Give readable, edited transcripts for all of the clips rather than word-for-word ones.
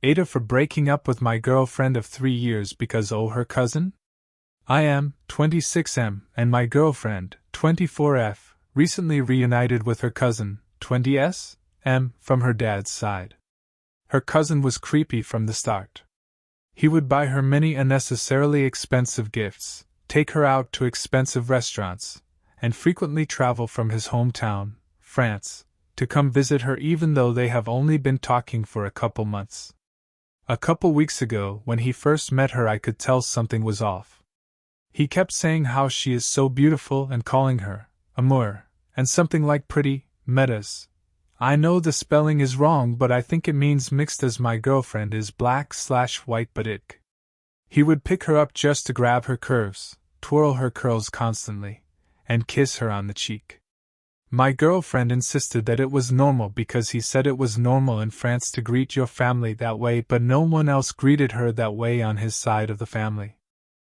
Ada for breaking up with my girlfriend of 3 years because her cousin? I am 26M, and my girlfriend, 24F, recently reunited with her cousin, 20S.M, from her dad's side. Her cousin was creepy from the start. He would buy her many unnecessarily expensive gifts, take her out to expensive restaurants, and frequently travel from his hometown, France, to come visit her even though they have only been talking for a couple months. A couple weeks ago, when he first met her, I could tell something was off. He kept saying how she is so beautiful and calling her amour, and something like pretty, metas. I know the spelling is wrong, but I think it means mixed, as my girlfriend is black/white, but ick. He would pick her up just to grab her curves, twirl her curls constantly, and kiss her on the cheek. My girlfriend insisted that it was normal because he said it was normal in France to greet your family that way, but no one else greeted her that way on his side of the family.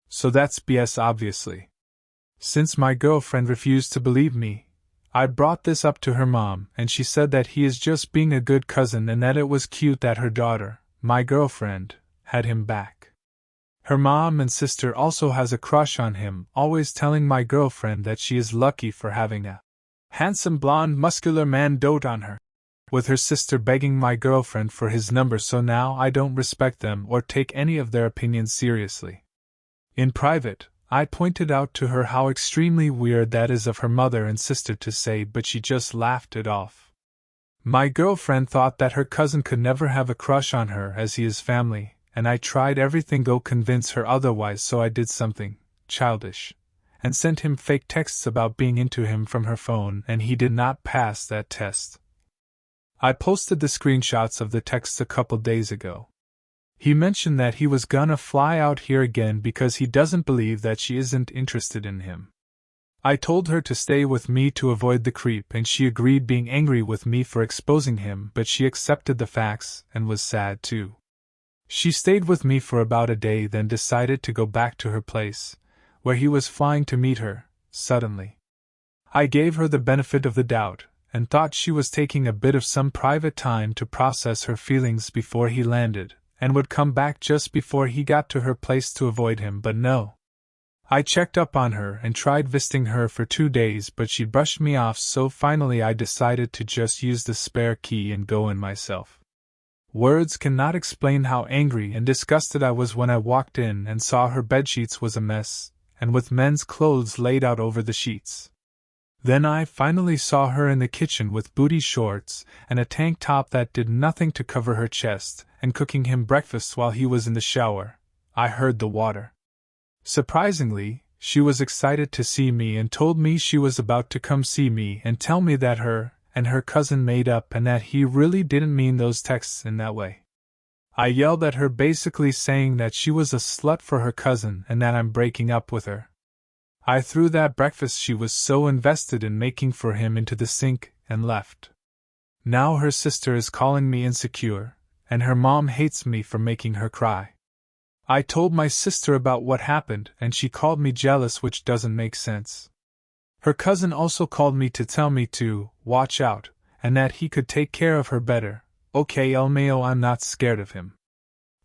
So that's BS, obviously. Since my girlfriend refused to believe me, I brought this up to her mom, and she said that he is just being a good cousin and that it was cute that her daughter, my girlfriend, had him back. Her mom and sister also has a crush on him, always telling my girlfriend that she is lucky for having a handsome blonde muscular man dote on her, with her sister begging my girlfriend for his number, so now I don't respect them or take any of their opinions seriously. In private, I pointed out to her how extremely weird that is of her mother and sister to say, but she just laughed it off. My girlfriend thought that her cousin could never have a crush on her as he is family, and I tried everything to convince her otherwise, so I did something childish and sent him fake texts about being into him from her phone, and he did not pass that test. I posted the screenshots of the texts a couple days ago. He mentioned that he was gonna fly out here again because he doesn't believe that she isn't interested in him. I told her to stay with me to avoid the creep, and she agreed, being angry with me for exposing him, but she accepted the facts and was sad too. She stayed with me for about a day, then decided to go back to her place, where he was flying to meet her, suddenly. I gave her the benefit of the doubt, and thought she was taking a bit of some private time to process her feelings before he landed, and would come back just before he got to her place to avoid him, but no. I checked up on her and tried visiting her for 2 days, but she brushed me off, so finally I decided to just use the spare key and go in myself. Words cannot explain how angry and disgusted I was when I walked in and saw her bedsheets was a mess, and with men's clothes laid out over the sheets. Then I finally saw her in the kitchen with booty shorts and a tank top that did nothing to cover her chest, and cooking him breakfast while he was in the shower. I heard the water. Surprisingly, she was excited to see me and told me she was about to come see me and tell me that her and her cousin made up and that he really didn't mean those texts in that way. I yelled at her, basically saying that she was a slut for her cousin and that I'm breaking up with her. I threw that breakfast she was so invested in making for him into the sink and left. Now her sister is calling me insecure, and her mom hates me for making her cry. I told my sister about what happened, and she called me jealous, which doesn't make sense. Her cousin also called me to tell me to watch out, and that he could take care of her better. Okay, LMAO, I'm not scared of him.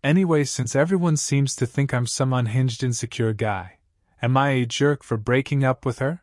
Anyway, since everyone seems to think I'm some unhinged, insecure guy, am I a jerk for breaking up with her?